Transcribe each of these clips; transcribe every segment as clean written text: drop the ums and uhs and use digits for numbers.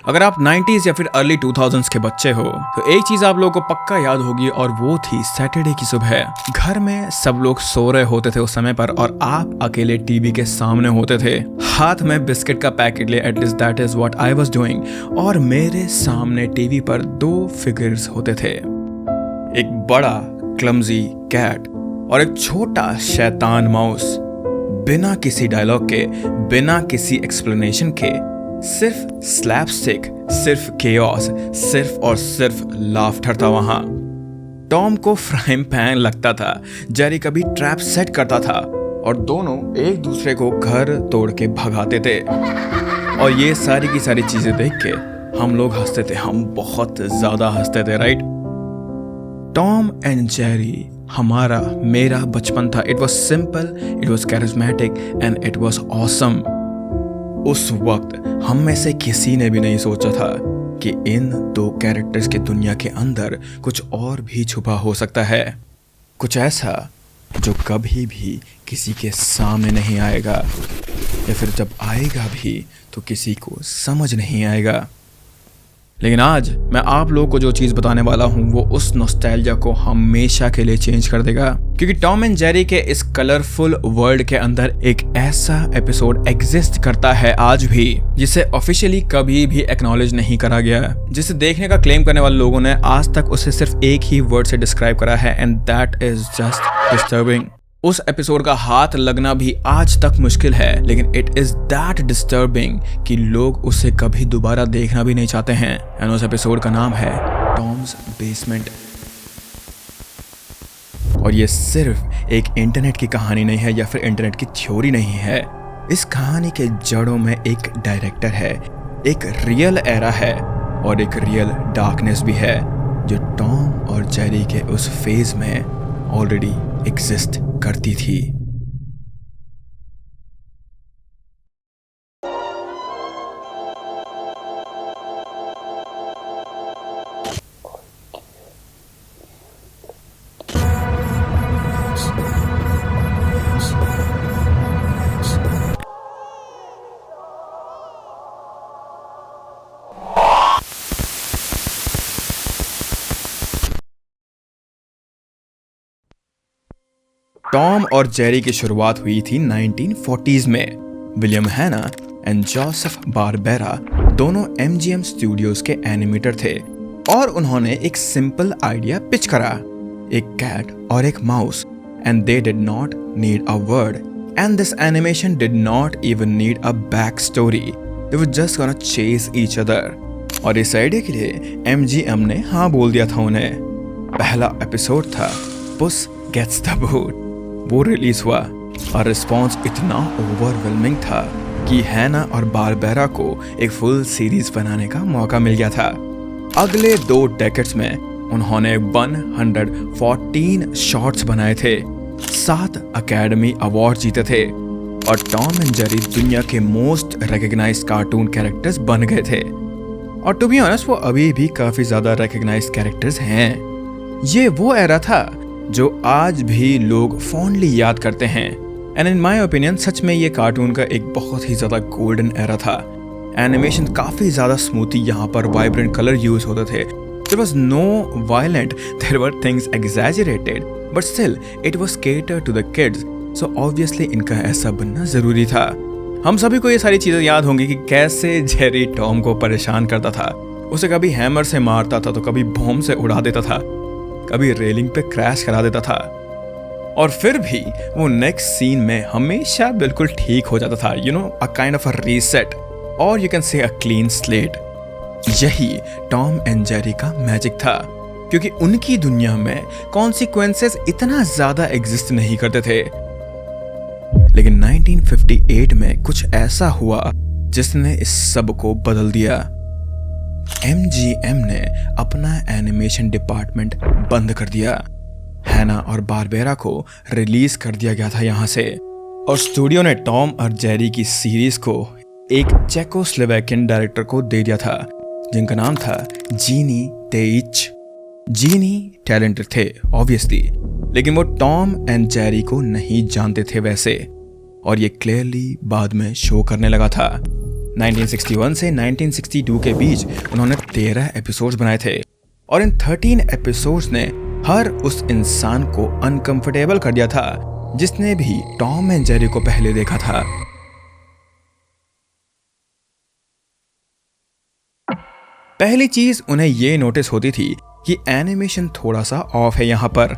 अगर आप 90s या फिर अर्ली 2000s के बच्चे हो तो एक चीज आप लोगों को पक्का याद होगी और वो थी सैटरडे की सुबह। घर में सब लोग सो रहे होते थे उस समय पर और आप अकेले टीवी के सामने होते थे, हाथ में बिस्किट का पैकेट लिए। At least that is what I was doing. और मेरे सामने टीवी पर दो फिगर्स होते थे, एक बड़ा क्लमजी कैट और एक छोटा शैतान माउस। बिना किसी डायलॉग के, बिना किसी एक्सप्लेनेशन के, सिर्फ स्लैपस्टिक, सिर्फ केओस, सिर्फ और सिर्फ लाफ्टर था वहां। टॉम को फ्राइंग पैन लगता था, जेरी कभी ट्रैप सेट करता था और दोनों एक दूसरे को घर तोड़ के भगाते थे। और ये सारी की सारी चीजें देख के हम लोग हंसते थे, हम बहुत ज्यादा हंसते थे, राइट। टॉम एंड जेरी हमारा मेरा बचपन था। It was simple, it was charismatic and it was awesome. उस वक्त हम में से किसी ने भी नहीं सोचा था कि इन दो कैरेक्टर्स की दुनिया के अंदर कुछ और भी छुपा हो सकता है, कुछ ऐसा जो कभी भी किसी के सामने नहीं आएगा, या फिर जब आएगा भी तो किसी को समझ नहीं आएगा। लेकिन आज मैं आप लोगों को जो चीज बताने वाला हूं वो उस नॉस्टैल्जिया को हमेशा के लिए चेंज कर देगा, क्योंकि टॉम एंड जेरी के इस कलरफुल वर्ल्ड के अंदर एक ऐसा एपिसोड एग्जिस्ट करता है आज भी जिसे ऑफिशियली कभी भी एक्नॉलेज नहीं करा गया, जिसे देखने का क्लेम करने वाले लोगों ने आज तक उसे सिर्फ एक ही वर्ड से डिस्क्राइब करा है, and that is just disturbing. उस एपिसोड का हाथ लगना भी आज तक मुश्किल है, लेकिन इट इज दैट डिस्टर्बिंग कि लोग उसे कभी दोबारा देखना भी नहीं चाहते हैं। एंड उस एपिसोड का नाम है टॉम्स बेसमेंट। और ये सिर्फ एक इंटरनेट की कहानी नहीं है या फिर इंटरनेट की थ्योरी नहीं है। इस कहानी के जड़ों में एक डायरेक्टर है, एक रियल एरा है और एक रियल डार्कनेस भी है जो टॉम और जेरी के उस फेज में ऑलरेडी एग्जिस्ट करती थी। टॉम और जेरी की शुरुआत हुई थी 1940s में। विलियम हैना एंड जोसेफ बारबेरा दोनों MGM स्टूडियोज के एनिमेटर थे और उन्होंने एक सिंपल आइडिया पिच करा, एक कैट और एक mouse, and they did not need a word and this animation did not even need a back story, they were just gonna chase each other. और इस आइडिया के लिए MGM ने हाँ बोल दिया था उन्हें। पहला एपिसोड था पुस गेट्स द बूट। वो रिलीज हुआ और रिस्पॉन्स इतना ओवरवेलमिंग था कि हैना और बारबेरा को एक फुल सीरीज बनाने का मौका मिल गया था। अगले 2 डेकेड्स में उन्होंने 114 शॉर्ट्स बनाए थे, 7 अकेडमी अवार्ड जीते थे और टॉम एंड जेरी दुनिया के मोस्ट रिकॉग्नाइज्ड कार्टून कैरेक्टर्स बन गए थे। और टू बी ऑनेस्ट वो अभी भी काफी ज्यादा रिकॉग्नाइज्ड कैरेक्टर्स हैं। ये वो एरा था जो आज भी लोग फॉन्डली याद करते हैं। एंड इन माय ओपिनियन सच में ये कार्टून का एक बहुत ही ज्यादा गोल्डन एरा था। एनिमेशन काफी ज्यादा स्मूथ थी, यहाँ पर वाइब्रेंट कलर यूज होते थे, there was no violent, there were things exaggerated, but still it was catered to the kids, so obviously इनका ऐसा बनना जरूरी था। हम सभी को ये सारी चीजें याद होंगी कि कैसे जेरी टॉम को परेशान करता था, उसे कभी हैमर से मारता था तो कभी बॉम्ब से उड़ा देता था, कभी रेलिंग पे क्रैश करा देता था, और फिर भी वो नेक्स्ट सीन में हमेशा बिल्कुल ठीक हो जाता था। You know, a kind of a reset और you can say a clean slate. यही टॉम एंड जेरी का मैजिक था, क्योंकि उनकी दुनिया में कॉन्सिक्वेंसेस इतना ज्यादा एग्जिस्ट नहीं करते थे। लेकिन 1958 में कुछ ऐसा हुआ जिसने इस सब को बदल दिया। MGM ने अपना एनिमेशन डिपार्टमेंट बंद कर दिया। हैना और बारबेरा को रिलीज कर दिया गया था यहाँ से, और स्टूडियो ने टॉम और जेरी की सीरीज को एक चेकोस्लोवाकियन डायरेक्टर को दे दिया था जिनका नाम था जीनी तेइच। जीनी टैलेंटेड थे ऑब्वियसली, लेकिन वो टॉम एंड जेरी को नहीं जानते थे वैसे, और ये क्लियरली बाद में शो करने लगा था। 1961 से 1962 के बीच उन्होंने 13 एपिसोड्स बनाए थे और इन 13 एपिसोड्स ने हर उस इंसान को अनकंफर्टेबल कर दिया था जिसने भी टॉम एंड जेरी को पहले देखा था। पहली चीज उन्हें ये नोटिस होती थी कि एनिमेशन थोड़ा सा ऑफ है यहाँ पर।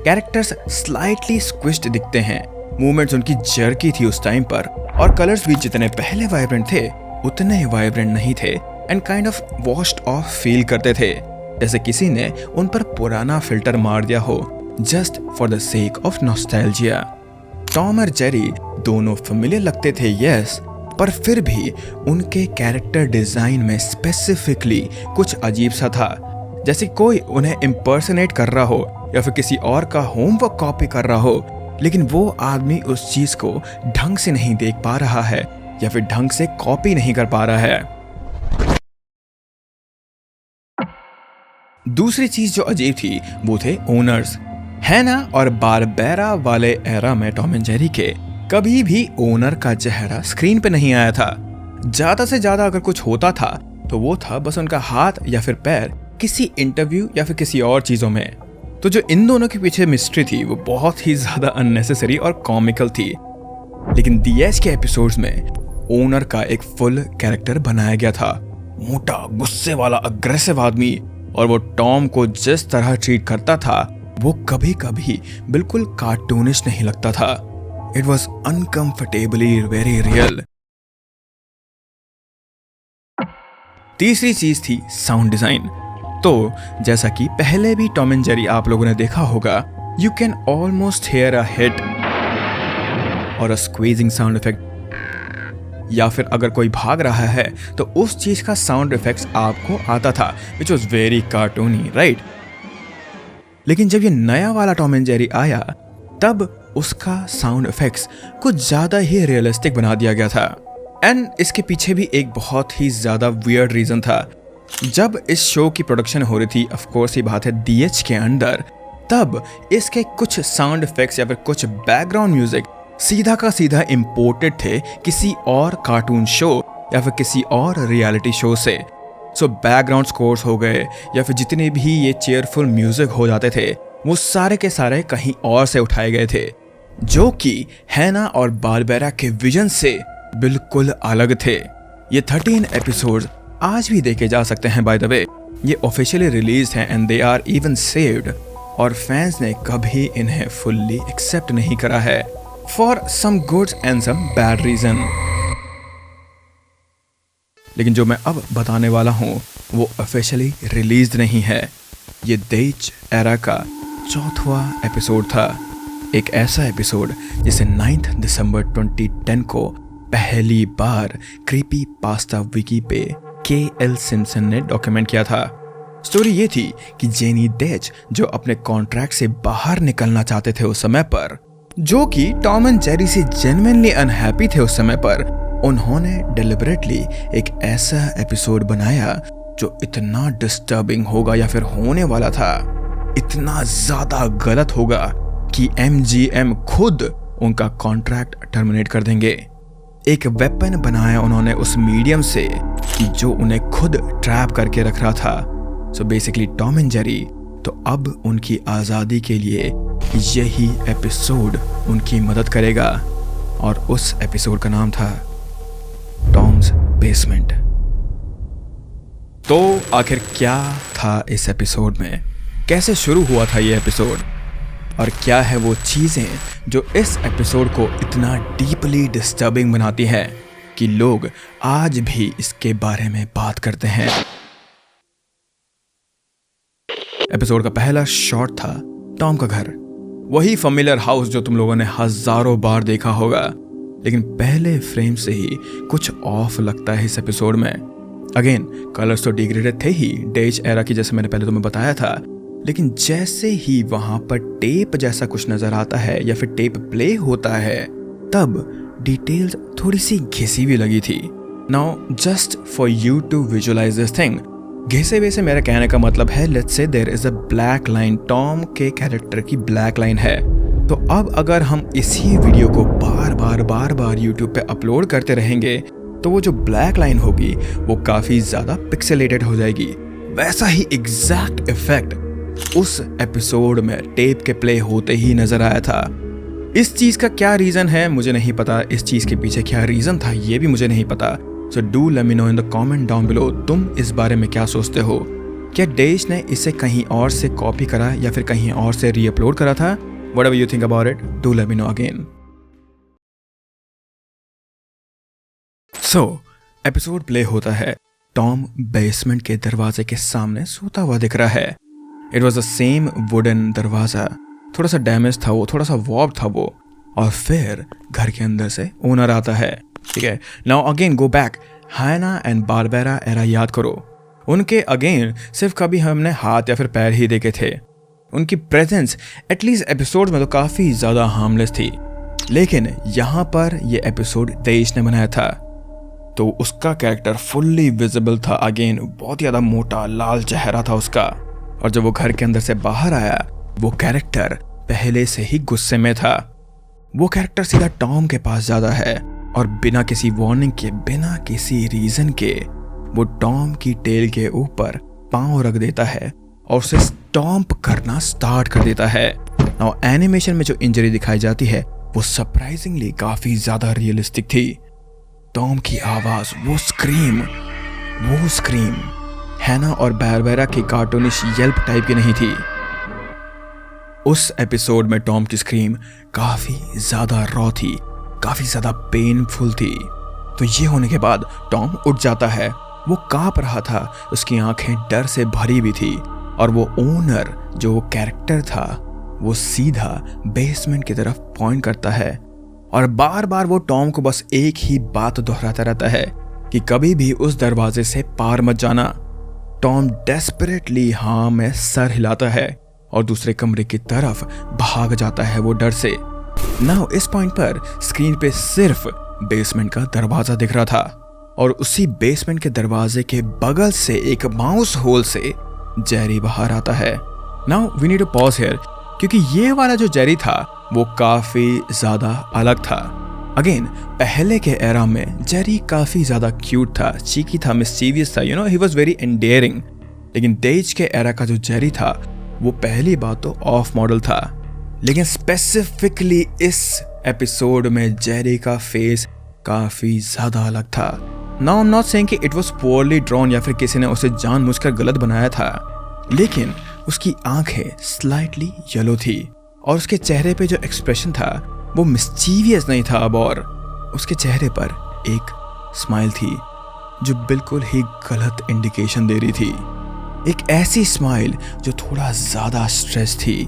कैरेक्टर्स स्लाइटली स्क्विश्ड दिखते हैं, मूवमेंट्स उनकी जर्की थी उस टाइम पर, और कलर्स भी जितने पहले वाइब्रेंट थे उतने वाइब्रेंट नहीं थे and kind of washed of feel करते थे, जैसे किसी ने उन पर पुराना फिल्टर मार दिया हो just for the sake of nostalgia. Tom और जेरी दोनों फेमिलियर लगते थे यस, पर फिर भी उनके कैरेक्टर डिजाइन में स्पेसिफिकली कुछ अजीब सा था, जैसे कोई उन्हें इम्पर्सनेट कर रहा हो या फिर किसी और का होमवर्क कॉपी कर रहा हो, लेकिन वो आदमी उस चीज को ढंग से नहीं देख पा रहा है या फिर ढंग से कॉपी नहीं कर पा रहा है। दूसरी चीज जो अजीब थी वो थे ओनर्स। हैना और बारबेरा वाले एरा में टॉम एंड जेरी के कभी भी ओनर का चेहरा स्क्रीन पे नहीं आया था। ज्यादा से ज्यादा अगर कुछ होता था तो वो था बस उनका हाथ या फिर पैर किसी इंटरव्यू या फिर किसी और चीजों में। तो जो इन दोनों के पीछे मिस्ट्री थी वो बहुत ही ज्यादा अननेसेसरी और कॉमिकल थी। लेकिन दी एज के एपिसोड्स में ओनर का एक फुल कैरेक्टर बनाया गया था, मोटा गुस्से वाला अग्रेसिव आदमी, और वो टॉम को जिस तरह ट्रीट करता था वो कभी कभी बिल्कुल कार्टूनिश नहीं लगता था। It was uncomfortably very real. तीसरी चीज थी साउंड डिजाइन। तो जैसा कि पहले भी टॉम एंड जेरी आप लोगों ने देखा होगा, you can almost here a hit और अ स्क्वीजिंग साउंड इफेक्ट, या फिर अगर कोई भाग रहा है तो उस चीज का साउंड इफेक्ट्स आपको आता था, विच वॉज वेरी कार्टूनी राइट। लेकिन जब ये नया वाला टॉम एंड जेरी आया तब उसका साउंड इफेक्ट्स कुछ ज्यादा ही रियलिस्टिक बना दिया गया था। एंड इसके पीछे भी एक बहुत ही ज्यादा वियर्ड रीजन था। जब इस शो की प्रोडक्शन हो रही थी, ऑफ कोर्स ये बात है डीएच के अंदर, तब इसके कुछ साउंड इफेक्ट्स या फिर कुछ बैकग्राउंड म्यूजिक सीधा का सीधा इंपोर्टेड थे किसी और कार्टून शो या फिर किसी और रियलिटी शो से। सो बैकग्राउंड स्कोर्स हो गए या फिर जितने भी ये चेयरफुल म्यूजिक हो जाते थे वो सारे के सारे कहीं और से उठाए गए थे, जो कि हैना और बारबेरा के विजन से बिल्कुल अलग थे। ये 13 एपिसोड्स आज भी देखे जा सकते हैं बाय द वे। ये ऑफिशियली रिलीज हैं and they are even saved, और फैंस ने कभी इन्हें फुल्ली एक्सेप्ट नहीं करा है for some good and some bad reason. लेकिन जो मैं अब बताने वाला हूँ वो ऑफिशियली रिलीज नहीं है। ये डेज एरा का चौथा एपिसोड था, एक ऐसा एपिसोड जिसे 9 दिसंबर 2010 को पहली बार क्रीपी पास्ता विकी पे KL सिम्पसन ने डॉक्यूमेंट किया था। स्टोरी ये थी कि जेनी डेच जो अपने कॉन्ट्रैक्ट से बाहर निकलना चाहते थे उस समय पर, जो कि टॉम एंड जेरी से जेन्युइनली अनहैप्पी थे उस समय पर, उन्होंने डिलिबरेटली एक ऐसा एपिसोड बनाया जो इतना डिस्टर्बिंग होगा या फिर होने वाला था, इतना ज्यादा गलत होगा कि MGM खुद उनका कॉन्ट्रैक्ट टर्मिनेट कर देंगे। एक वेपन बनाया उन्होंने उस मीडियम से कि जो उन्हें खुद ट्रैप करके रख रहा था। So basically Tom and Jerry तो अब उनकी आज़ादी के लिए यही एपिसोड उनकी मदद करेगा, और उस एपिसोड का नाम था टॉम्स बेसमेंट। तो आखिर क्या था इस एपिसोड में, कैसे शुरू हुआ था ये एपिसोड, और क्या है वो चीजें जो इस एपिसोड को इतना डीपली डिस्टर्बिंग बनाती है कि लोग आज भी इसके बारे में बात करते हैं। एपिसोड का पहला शॉट था टॉम का घर, वही फेमिलियर हाउस जो तुम लोगों ने हजारों बार देखा होगा, लेकिन पहले फ्रेम से ही कुछ ऑफ लगता है इस एपिसोड में। अगेन कलर्स तो डिग्रेडेड थे ही डेज एरा की, जैसे मैंने पहले तुम्हें बताया था, लेकिन जैसे ही वहां पर टेप जैसा कुछ नजर आता है या फिर टेप प्ले होता है तब डिटेल्स थोड़ी सी घिसी हुई लगी थी। Now just for you to visualise this thing, घिसे हुए से मेरा कहने का मतलब है let's say there is a black line, Tom के कैरेक्टर की ब्लैक लाइन है। तो अब अगर हम इसी वीडियो को बार बार यूट्यूब पे अपलोड करते रहेंगे तो वो जो ब्लैक लाइन होगी वो काफी ज्यादा पिक्सेलेटेड हो जाएगी। वैसा ही एग्जैक्ट इफेक्ट उस एपिसोड में टेप के प्ले होते ही नजर आया था। इस चीज का क्या रीजन है मुझे नहीं पता, इस चीज के पीछे क्या रीजन था ये भी मुझे नहीं पता। So do let me know in the comment down below, तुम इस बारे में क्या सोचते हो? क्या डेज ने इसे कहीं और से कॉपी करा या फिर कहीं और से रीअपलोड करा था? Whatever you think about it, do let me know again. So episode play होता है। टॉम बेसमेंट के दरवाजे के सामने सोता हुआ दिख रहा है। It was the same wooden दरवाजा, थोड़ा सा डैमेज था वो, थोड़ा सा वॉर्प था वो। और फिर घर के अंदर से ओनर आता है। ठीक है, नाउ अगेन गो बैक, हैना एंड बारबेरा एरा याद करो। उनके अगेन सिर्फ कभी हमने हाथ या फिर पैर ही देखे थे। उनकी प्रेजेंस एटलीस्ट एपिसोड में तो काफी ज्यादा हार्मलेस थी, लेकिन यहाँ पर ये एपिसोड देश ने बनाया था तो उसका कैरेक्टर फुल्ली विजिबल था। अगेन बहुत ज्यादा मोटा लाल चेहरा था उसका। और जब वो घर के अंदर से बाहर आया वो कैरेक्टर पहले से ही गुस्से में था। वो कैरेक्टर सीधा टॉम के पास जाता है और बिना किसी वार्निंग के, बिना किसी रीजन के वो टॉम की टेल के ऊपर पांव रख देता है और उसे स्टॉम्प करना स्टार्ट कर देता है। नाउ एनिमेशन में जो इंजरी दिखाई जाती है वो सरप्राइजिंगली काफी ज्यादा रियलिस्टिक थी। टॉम की आवाज, वो स्क्रीम हैना और बारबेरा की कार्टूनिश येल्प टाइप की नहीं थी। उस एपिसोड में टॉम की स्क्रीम काफी ज्यादा रॉ थी, काफी ज्यादा पेनफुल थी। तो ये होने के बाद टॉम उठ जाता है। वो कांप रहा था, उसकी आंखें डर से भरी भी थी। और वो ओनर जो वो कैरेक्टर था वो सीधा बेसमेंट की तरफ पॉइंट करता है और बार बार वो टॉम को बस एक ही बात दोहराता रहता है कि कभी भी उस दरवाजे से पार मत जाना। टॉम डेस्परेटली हाँ में सर हिलाता है और दूसरे कमरे की तरफ भाग जाता है वो डर से। नाउ इस पॉइंट पर स्क्रीन पे सिर्फ बेसमेंट का दरवाजा दिख रहा था और उसी बेसमेंट के दरवाजे के बगल से एक माउस होल से जेरी बाहर आता है। Now we need to pause here, क्योंकि ये वाला जो जेरी था वो काफी ज्यादा अलग था। अगेन पहले के एरा में जेरी काफी ज्यादा क्यूट था, चीकी था, मिस्चीवियस था, you know he was very endearing. लेकिन डेज के एरा का जो जेरी था वो पहली बात तो ऑफ मॉडल था, लेकिन स्पेसिफिकली इस एपिसोड में जेरी का फेस काफी ज्यादा अलग था। Now I am not saying कि इट वाज पोअरली ड्रॉन या फिर किसी ने उसे जानबूझकर गलत बनाया था, लेकिन उसकी आंखें स्लाइटली येलो थी और उसके चेहरे पे जो एक्सप्रेशन था वो मिस्चीवियस नहीं था अब, और उसके चेहरे पर एक स्माइल थी जो बिल्कुल ही गलत इंडिकेशन दे रही थी। एक ऐसी स्माइल जो थोड़ा ज्यादा स्ट्रेस थी।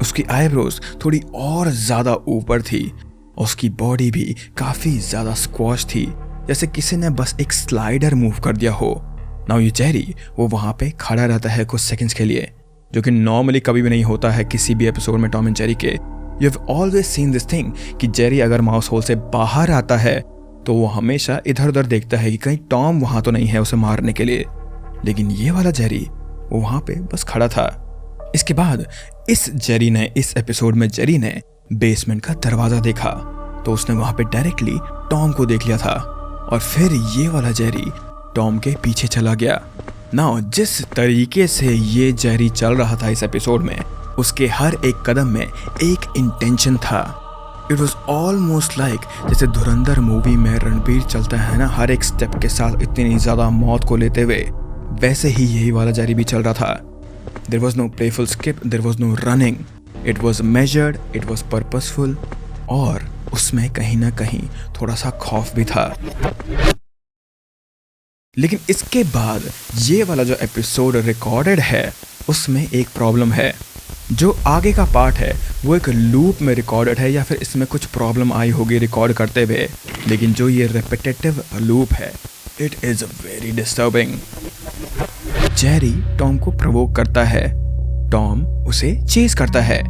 उसकी आईब्रोज थोड़ी और ज्यादा ऊपर थी और उसकी बॉडी भी काफी ज्यादा स्क्वॉश थी, जैसे किसी ने बस एक स्लाइडर मूव कर दिया हो। नाउ ये जेरी वो वहां पे खड़ा रहता है कुछ सेकंड्स के लिए, जो कि नॉर्मली कभी भी नहीं होता है किसी भी एपिसोड में टॉम एंड जेरी के। You have always seen this thing कि जेरी अगर माउस होल से बाहर आता है तो वो हमेशा इधर उधर देखता है कि कहीं टॉम वहां तो नहीं है उसे मारने के लिए। लेकिन ये वाला जेरी वो वहां पे बस खड़ा था। इसके बाद इस एपिसोड में जेरी ने बेसमेंट का दरवाजा देखा तो उसने वहां पे डायरेक्टली टॉम को देख लिया था और फिर ये वाला जेरी टॉम के पीछे चला गया। नाउ जिस तरीके से ये जेरी चल रहा था इस एपिसोड में, उसके हर एक कदम में एक इंटेंशन था। इट वॉज ऑलमोस्ट लाइक जैसे धुरंधर मूवी में रणबीर चलता है ना हर एक स्टेप के साथ इतनी ज्यादा मौत को लेते हुए, वैसे ही यही वाला जेरी भी चल रहा था। There was no playful skip, there was no running, it was measured, it was purposeful, और उसमें कहीं ना कहीं थोड़ा सा खौफ भी था। लेकिन इसके बाद ये वाला जो एपिसोड रिकॉर्डेड है उसमें एक प्रॉब्लम है। जो आगे का पार्ट है वो एक लूप में रिकॉर्डेड है या फिर इसमें कुछ प्रॉब्लम आई होगी रिकॉर्ड करते हुए, लेकिन जो ये रिपीटेटिव लूप है it is very disturbing. Jerry Tom को प्रोवोक करता है, टॉम उसे चेस करता है।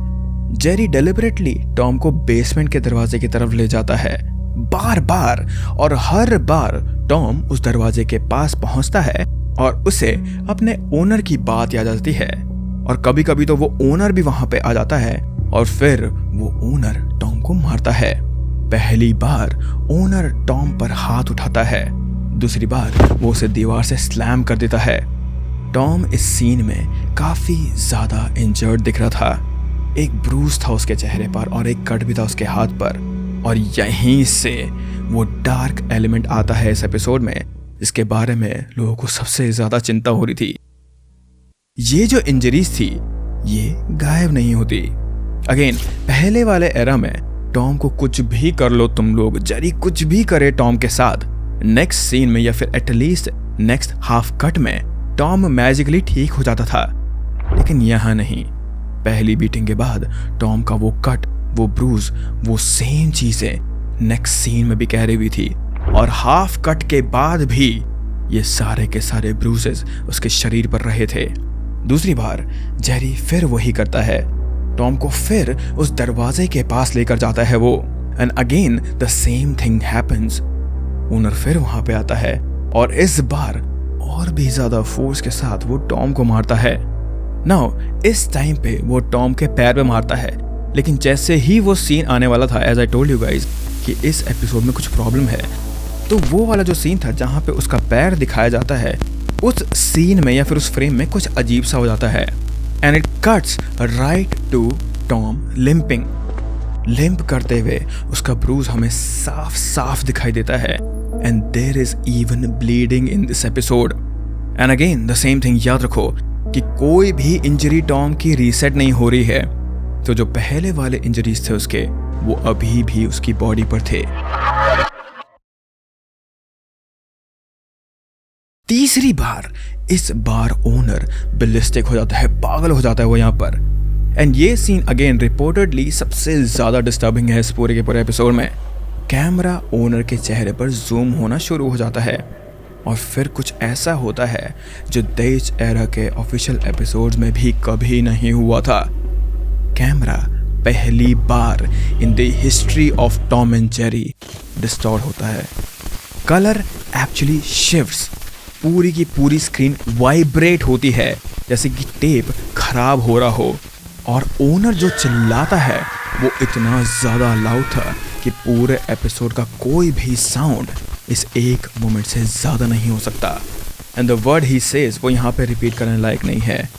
जेरी डेलिबरेटली टॉम को बेसमेंट के दरवाजे की तरफ ले जाता है बार बार, और हर बार टॉम उस दरवाजे के पास पहुंचता है और उसे अपने ओनर की याद आ जाती है, और कभी कभी तो वो ओनर भी वहां पे आ जाता है और फिर वो ओनर टॉम को मारता है। पहली बार ओनर टॉम पर हाथ उठाता है दूसरी बार वो उसे दीवार से स्लैम कर देता है। टॉम इस सीन में काफी ज्यादा इंजर्ड दिख रहा था। एक ब्रूज था उसके चेहरे पर और एक कट भी था उसके हाथ पर। और यहीं से वो डार्क एलिमेंट आता है इस एपिसोड में, जिसके बारे में लोगों को सबसे ज्यादा चिंता हो रही थी। ये जो इंजरीज थी ये गायब नहीं होती। अगेन पहले वाले एरा में टॉम को कुछ भी कर लो तुम लोग, जेरी कुछ भी करे टॉम के साथ, नेक्स्ट सीन में या फिर एटलीस्ट नेक्स्ट हाफ कट में टॉम मैजिकली ठीक हो जाता था। लेकिन यहां नहीं। पहली बीटिंग के बाद टॉम का वो कट, वो ब्रूज, वो सेम चीजें नेक्स्ट सीन में भी कह रही हुई थी। और हाफ कट के बाद भी ये सारे के सारे ब्रूजेस उसके शरीर पर रहे थे। दूसरी बार जेरी फिर वही करता है। टॉम को फिर उस दरवाजे के पास लेकर जाता है वो, and again the same thing happens. Owner फिर वहां पे आता है और इस बार और भी ज्यादा फोर्स के साथ वो टॉम को मारता है। नाउ इस टाइम पे वो टॉम के पैर पे मारता है, लेकिन जैसे ही वो सीन आने वाला था, as I told you guys कि इस एपिसोड में कुछ प्रॉब्लम है, तो वो वाला जो सीन था जहां पे उसका पैर दिखाया जाता है, उस सीन में या फिर उस फ्रेम में कुछ अजीब सा हो जाता है। And it cuts right to Tom limping. Limp करते हुए उसका ब्रूज हमें साफ साफ दिखाई देता है। And there is even bleeding in this episode. And again the same thing, याद रखो कि कोई भी इंजरी टॉम की रीसेट नहीं हो रही है। तो जो पहले वाले इंजरीज थे उसके, वो अभी भी उसकी बॉडी पर थे। तीसरी बार, इस बार ओनर बिलिस्टिक हो जाता है, पागल हो जाता है वो यहाँ पर। एंड ये सीन अगेन रिपोर्टेडली सबसे ज्यादा डिस्टर्बिंग है इस पूरे के पूरे एपिसोड में। कैमरा ओनर के चेहरे पर जूम होना शुरू हो जाता है और फिर कुछ ऐसा होता है जो डेज एरा के ऑफिशियल एपिसोड्स में भी कभी नहीं हुआ था। कैमरा पहली बार in the history of Tom and Jerry distort होता है। कलर एक्चुअली शिफ्ट्स, पूरी की पूरी स्क्रीन वाइब्रेट होती है जैसे कि टेप खराब हो रहा हो। और ओनर जो चिल्लाता है वो इतना ज़्यादा लाउड था कि पूरे एपिसोड का कोई भी साउंड इस एक मोमेंट से ज़्यादा नहीं हो सकता। And the word he says वो यहाँ पे रिपीट करने लायक नहीं है,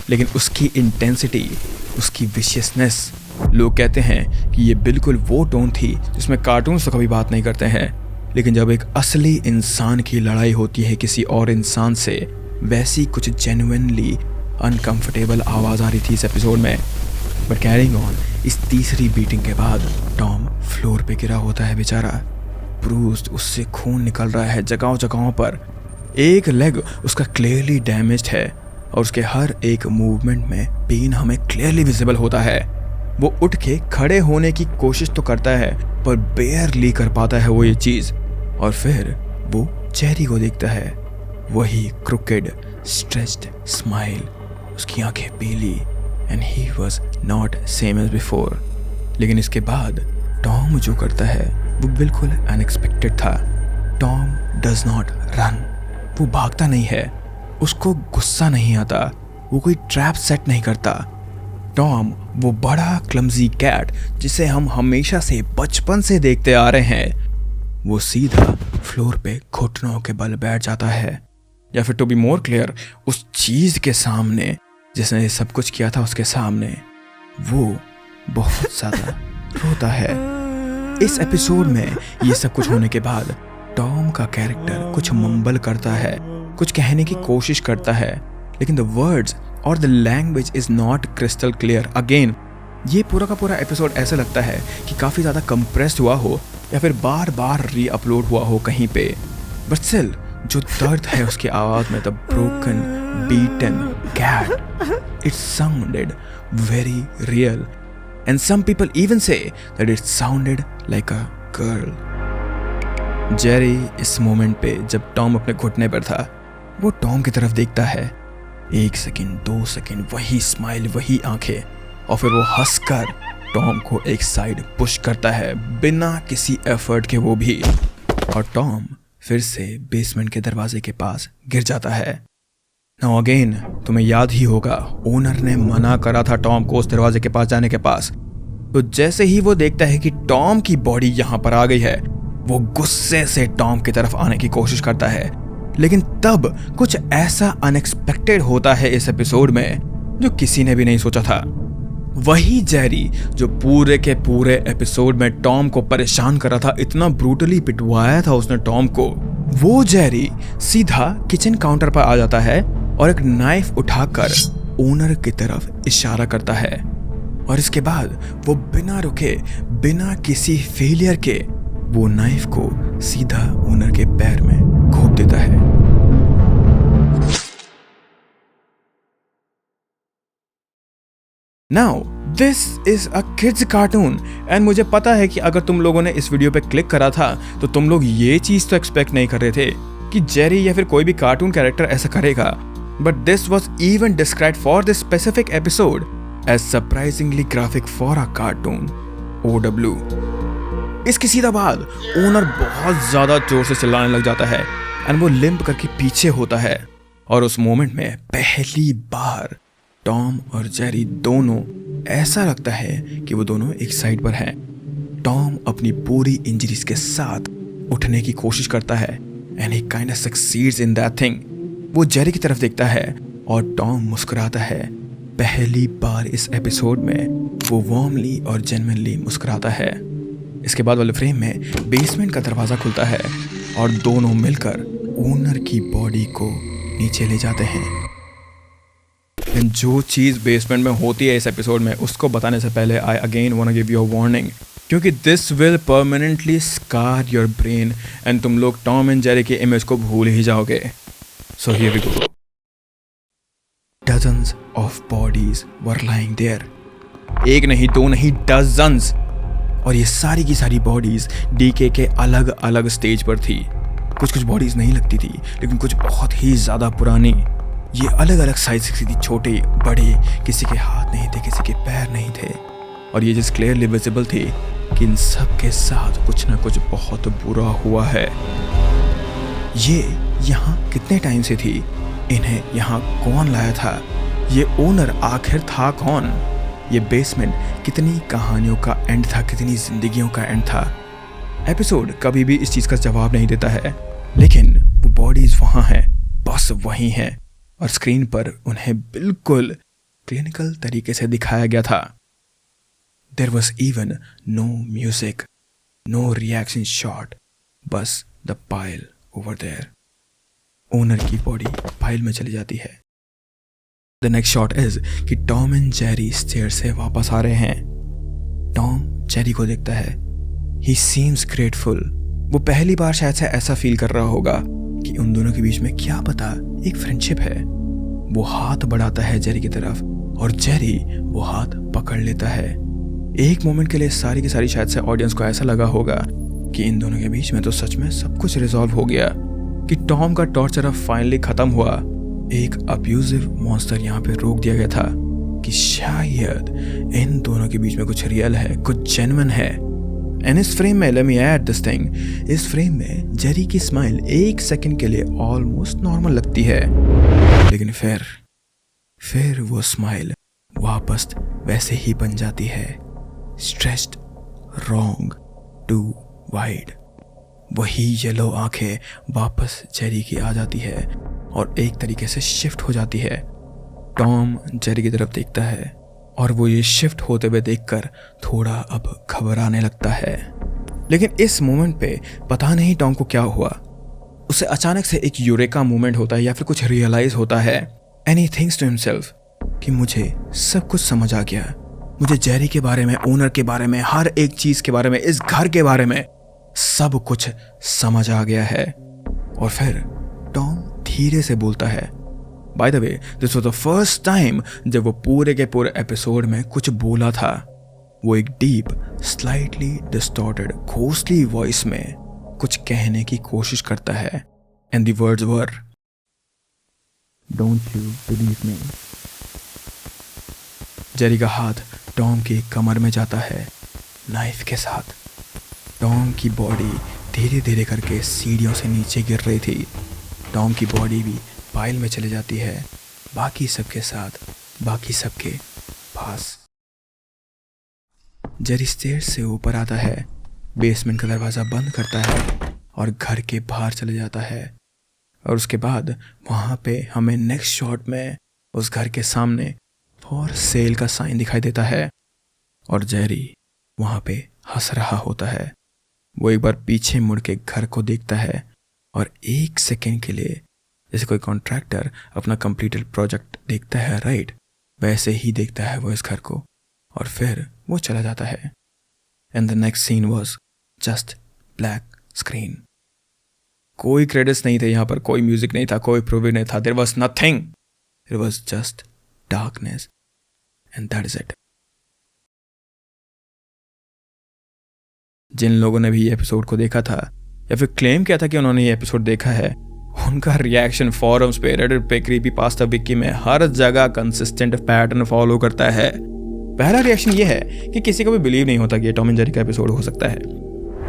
लेकिन उसकी इंटेंसिटी, उसकी विशियसनेस, लोग कहते हैं कि ये बिल्कुल वो टोन थी जिसमें कार्टून्स तो कभी बात नहीं करते हैं, लेकिन जब एक असली इंसान की लड़ाई होती है किसी और इंसान से, वैसी कुछ जेन्युइनली अनकंफर्टेबल आवाज़ आ रही थी इस एपिसोड में। बट कैरिंग ऑन, इस तीसरी बीटिंग के बाद टॉम फ्लोर पे गिरा होता है बेचारा। ब्रूस्ड, उससे खून निकल रहा है जगहों जगहों पर। एक लेग उसका क्लियरली डैमेज्ड है और उसके हर एक मूवमेंट में पेन हमें क्लियरली विजिबल होता है। वो उठ के खड़े होने की कोशिश तो करता है पर बेयरली कर पाता है वो ये चीज़। और फिर वो जेरी को देखता है, वही क्रुकेड स्ट्रेच्ड स्माइल, उसकी आंखें पीली, and he was not same as before. लेकिन इसके बाद टॉम जो करता है वो बिल्कुल अनएक्सपेक्टेड था। टॉम डज नॉट रन, वो भागता नहीं है, उसको गुस्सा नहीं आता, वो कोई ट्रैप सेट नहीं करता। टॉम वो बड़ा क्लमजी कैट जिसे हम हमेशा से बचपन से देखते आ रहे हैं, वो सीधा फ्लोर पे घुटनों के बल बैठ जाता है, या फिर टू बी मोर क्लियर, उस चीज के सामने जिसने ये सब कुछ किया था उसके सामने वो बहुत ज्यादा रोता है। इस एपिसोड में ये सब कुछ होने के बाद टॉम का कैरेक्टर कुछ मंबल करता है, कुछ कहने की कोशिश करता है, लेकिन द वर्ड्स और the language is not crystal clear. Again ये पूरा का पूरा एपिसोड ऐसा लगता है कि काफ़ी ज़्यादा कंप्रेस्ड हुआ हो या फिर बार बार री अपलोड हुआ हो कहीं पे, बट स्टिल जो दर्द है उसकी आवाज़ में, the broken beaten cat, it sounded very real and some people even say that it sounded like a girl. Jerry इस मोमेंट पे जब टॉम अपने घुटने पर था, वो टॉम की तरफ देखता है, 1 सेकंड 2 सेकंड वही स्माइल, वही आंखें, और फिर वो हंसकर टॉम को एक साइड पुश करता है बिना किसी एफर्ट के वो भी, और टॉम फिर से बेसमेंट के दरवाजे के पास गिर जाता है। नाउ अगेन तुम्हें याद ही होगा ओनर ने मना करा था टॉम को उस दरवाजे के पास जाने के पास, तो जैसे ही वो देखता है कि टॉम की बॉडी यहाँ पर आ गई है, वो गुस्से से टॉम की तरफ आने की कोशिश करता है, लेकिन तब कुछ ऐसा अनएक्सपेक्टेड होता है इस एपिसोड में जो किसी ने भी नहीं सोचा था। वही जेरी जो पूरे के पूरे एपिसोड में टॉम को परेशान कर रहा था, इतना ब्रूटली पिटवाया था उसने टॉम को, वो जेरी सीधा किचन काउंटर पर आ जाता है और एक नाइफ उठाकर ओनर की तरफ इशारा करता है, और इसके बाद वो बिना रुके, बिना किसी फेलियर के वो नाइफ को सीधा ओनर के पैर में घोंप देता है। Now this is a kids cartoon and मुझे पता है कि अगर तुम लोगों ने इस वीडियो पे क्लिक करा था तो तुम लोग ये चीज तो एक्सपेक्ट नहीं कर रहे थे कि जेरी या फिर कोई भी कार्टून कैरेक्टर ऐसा करेगा, but this was even described for this specific episode as surprisingly graphic for a cartoon OW। इसके सीधा बाद ओनर बहुत ज्यादा जोर से चिल्लाने लग जाता है एंड वो लिम्प करके पीछे होता है, और उस मोमेंट में पहली बार टॉम और जेरी दोनों ऐसा लगता है कि वो दोनों एक साइड पर हैं। टॉम अपनी पूरी इंजरीज के साथ उठने की कोशिश करता है and he kind of succeeds in that thing. वो जेरी की तरफ देखता है और टॉम मुस्कुराता है। पहली बार इस एपिसोड में वो वार्मली और जेन्युइनली मुस्कुराता है। इसके बाद वाले फ्रेम में बेसमेंट का दरवाजा खुलता है और दोनों मिलकर ओनर की बॉडी को नीचे ले जाते हैं। जो चीज़ बेसमेंट में होती है इस एपिसोड में, उसको बताने से पहले I again want to give you a warning, क्योंकि this will permanently scar your brain and तुम लोग टॉम एंड जेरी के इमेज को भूल ही जाओगे। So here we go. Dozens of bodies were lying there. एक नहीं, दो नहीं, dozens। और ये सारी की सारी बॉडीज डीके के अलग अलग स्टेज पर थी। कुछ बॉडीज नहीं लगती थी, लेकिन कुछ बहुत ही ज्यादा पुरानी। ये अलग अलग साइज की थी, छोटे बड़े, किसी के हाथ नहीं थे, किसी के पैर नहीं थे, और ये जिस क्लियरली विजिबल थी कि इन सब के साथ कुछ ना कुछ बहुत बुरा हुआ है। ये यहाँ कितने टाइम से थी, इन्हें यहाँ कौन लाया था, ये ओनर आखिर था कौन, ये बेसमेंट कितनी कहानियों का एंड था, कितनी जिंदगियों का एंड था। एपिसोड कभी भी इस चीज का जवाब नहीं देता है, लेकिन वो बॉडीज वहां हैं, बस वहीं हैं, और स्क्रीन पर उन्हें बिल्कुल क्लिनिकल तरीके से दिखाया गया था। There was even no music, no reaction shot, बस the pile over there. Owner की बॉडी पाइल में चली जाती है। द नेक्स्ट शॉट इज कि टॉम एंड जेरी स्टेयर से वापस आ रहे हैं। टॉम जेरी को देखता है, ही सीम्स ग्रेटफुल। वो पहली बार शायद से ऐसा फील कर रहा होगा कि उन दोनों के बीच में क्या पता एक फ्रेंडशिप है। वो हाथ बढ़ाता है जेरी की तरफ और जेरी वो हाथ पकड़ लेता है। एक मोमेंट के लिए सारी की सारी शायद से ऑडियंस को ऐसा लगा होगा कि इन दोनों के बीच में तो सच में सब कुछ रिजॉल्व हो गया, कि टॉम का टॉर्चर अब फाइनली खत्म हुआ। एक अब्यूजिव मॉन्स्टर यहाँ पे रोक दिया गया था कि शायद इन दोनों के बीच में कुछ रियल है, कुछ जेन्युइन है। एंड इस फ्रेम में let me add this thing, इस फ्रेम में जेरी की स्माइल एक सेकंड के लिए ऑलमोस्ट नॉर्मल लगती है, लेकिन फिर वो स्माइल वापस वैसे ही बन जाती है, स्ट्रेच्ड, रॉन्ग, टू वाइड। वही येलो आंखें वापस जेरी की आ जाती है और एक तरीके से शिफ्ट हो जाती है। टॉम जेरी की तरफ देखता है और वो ये शिफ्ट होते हुए देखकर थोड़ा अब घबराने लगता है। लेकिन इस मोमेंट पे पता नहीं टॉम को क्या हुआ, उसे अचानक से एक यूरेका मोमेंट होता है या फिर कुछ रियलाइज होता है, and he thinks to himself कि मुझे सब कुछ समझ आ गया। मुझे जेरी के बारे में, ओनर के बारे में, हर एक चीज के बारे में, इस घर के बारे में सब कुछ समझ आ गया है। और फिर टॉम धीरे से बोलता है, bye the way this was the first time जब वो पूरे के पूरे एपिसोड में कुछ बोला था। वो एक deep, slightly distorted, ghostly voice में कुछ कहने की कोशिश करता है, and the words were, don't you believe me. Jerry का हाथ टॉम की कमर में जाता है नाइफ के साथ। टॉम की बॉडी धीरे धीरे करके सीढ़ियों से नीचे गिर रही थी। टॉम की बॉडी भी पाइल में चली जाती है, बाकी सबके साथ, बाकी सबके पास। जेरी स्टेयर्स से ऊपर आता है बेसमेंट का दरवाज़ा बंद करता है और घर के बाहर चले जाता है। और उसके बाद वहाँ पे हमें नेक्स्ट शॉट में उस घर के सामने फॉर सेल का साइन दिखाई देता है और जेरी वहाँ पे हंस रहा होता है। वो एक बार पीछे मुड़ के घर को देखता है और 1 सेकेंड के लिए, जैसे कोई कॉन्ट्रैक्टर अपना कंप्लीटेड प्रोजेक्ट देखता है राइट, वैसे ही देखता है वो इस घर को और फिर वो चला जाता है। And the next scene was just black screen. कोई क्रेडिट्स नहीं थे यहाँ पर, कोई म्यूजिक नहीं था, कोई प्रोवी नहीं था। There was nothing, there was just darkness and that is it. जिन लोगों ने भी ये एपिसोड को देखा था या फिर क्लेम किया था कि उन्होंने ये एपिसोड देखा है, उनका रिएक्शन फॉरम्स पे, रेडिट पे, क्रीपी पास्ता विकी में हर जगह कंसिस्टेंट पैटर्न फॉलो करता है। पहला रिएक्शन ये है कि किसी को भी बिलीव नहीं होता कि ये टॉम एंड जेरी का एपिसोड हो सकता है।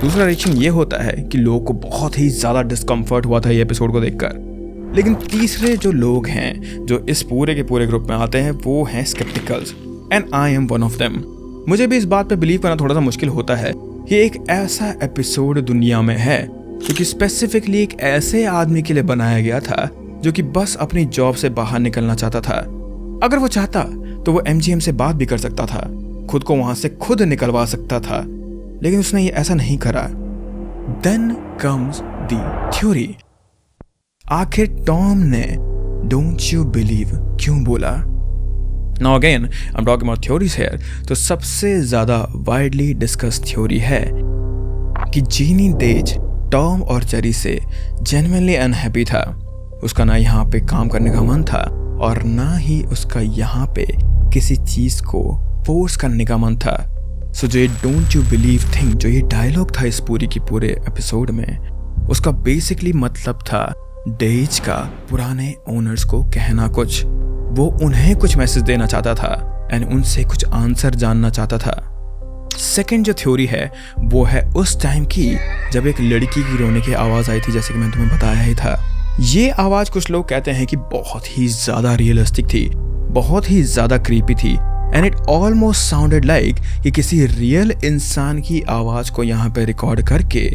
दूसरा रिएक्शन ये होता है कि लोगों को बहुत ही ज़्यादा डिस्कम्फर्ट हुआ था ये एपिसोड को देखकर। लेकिन तीसरे जो लोग हैं जो इस पूरे के पूरे ग्रुप में आते हैं वो हैं scepticals and I am one of them. मुझे भी इस बात पे बिलीव करना थोड़ा सा मुश्किल होता है कि एक ऐसा एपिसोड दुनिया में है जो कि स्पेसिफिकली एक ऐसे आदमी के लिए बनाया गया था जो कि बस अपनी जॉब से बाहर निकलना चाहता था। अगर वो चाहता तो वो MGM से बात भी कर सकता था, खुद को वहां से खुद निकलवा सकता था, लेकिन उसने ये ऐसा नहीं करा। Then comes the theory. आखिर टॉम ने डोंट यू बिलीव क्यों बोला? Now again, I'm talking about theories here. तो सबसे ज़्यादा वाइडली डिस्कस थ्योरी है कि जीनी डेज टॉम और जेरी से जेन्युइनली अनहैप्पी था। उसका ना यहाँ पे काम करने का मन था और ना ही उसका यहाँ पे किसी चीज़ को फोर्स करने का मन था। सो जो ये डोंट यू बिलीव थिंग, जो ये डायलॉग था इस पूरी की पूरे एपिसोड में, उसका बेसिकली मतलब था डेज का पुराने ओनर्स को कहना कुछ। वो उन्हें कुछ मैसेज देना चाहता था एंड उनसे कुछ आंसर जानना चाहता था। सेकंड जो थ्योरी है वो है उस टाइम की जब एक लड़की की रोने की आवाज़ आई थी, जैसे कि मैंने तुम्हें बताया ही था। ये आवाज़ कुछ लोग कहते हैं कि बहुत ही ज़्यादा रियलिस्टिक थी, बहुत ही ज़्यादा क्रीपी थी and it almost sounded like कि किसी रियल इंसान की आवाज़ को यहाँ पे रिकॉर्ड करके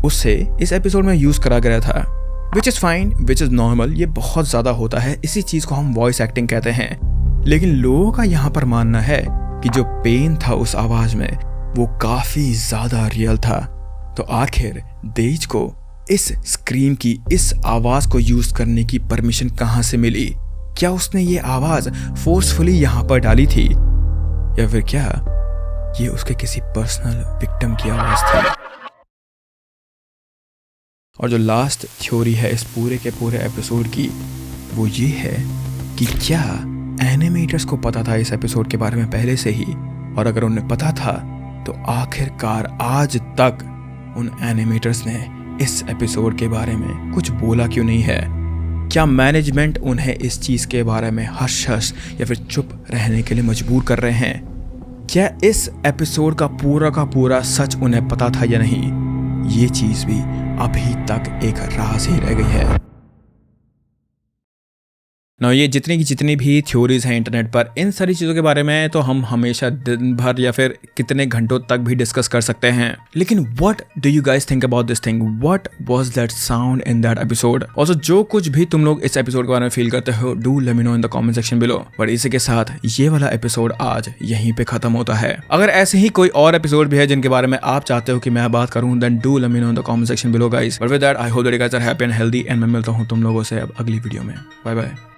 उसे इस एपिसोड में यूज़ करा गया था। Which is fine, which is normal, ये बहुत ज़्यादा होता है, इसी चीज़ को हम वॉइस एक्टिंग कहते हैं। लेकिन लोगों का यहाँ पर मानना है कि जो पेन था उस आवाज़ में वो काफ़ी ज़्यादा रियल था। तो आखिर डेज को इस स्क्रीम की, इस आवाज़ को यूज़ करने की परमिशन कहाँ से मिली? क्या उसने ये आवाज़ फोर्सफुली यहाँ पर डाली थी या फिर क्या ये उसके किसी पर्सनल विक्टिम की आवाज़ थी? और जो लास्ट थ्योरी है इस पूरे के पूरे एपिसोड की वो ये है कि क्या एनिमेटर्स को पता था इस एपिसोड के बारे में पहले से ही, और अगर उन्हें पता था तो आखिरकार आज तक उन एनिमेटर्स ने इस एपिसोड के बारे में कुछ बोला क्यों नहीं है? क्या मैनेजमेंट उन्हें इस चीज़ के बारे में हश हश या फिर चुप रहने के लिए मजबूर कर रहे हैं? क्या इस एपिसोड का पूरा सच उन्हें पता था या नहीं? ये चीज़ भी अभी तक एक राज ही रह गई है। ना ये जितनी भी थ्योरीज हैं इंटरनेट पर, इन सारी चीज़ों के बारे में तो हम हमेशा दिन भर या फिर कितने घंटों तक भी डिस्कस कर सकते हैं। लेकिन what do you guys think about this thing? What was that sound in that episode? Also जो कुछ भी तुम लोग इस एपिसोड के बारे में फील करते हो, do let me know in the comment section below. But इसी के साथ ये वाला एपिसोड आज यहीं पे खत्म होता है। अगर ऐसे ही कोई और एपिसोड भी है जिनके बारे में आप चाहते हो कि मैं बात करूं, then do let me know in the comment section below guys. But with that I hope that you guys are happy and healthy and मैं मिलता हूं तुम लोगों से अब अगली वीडियो में। Bye bye.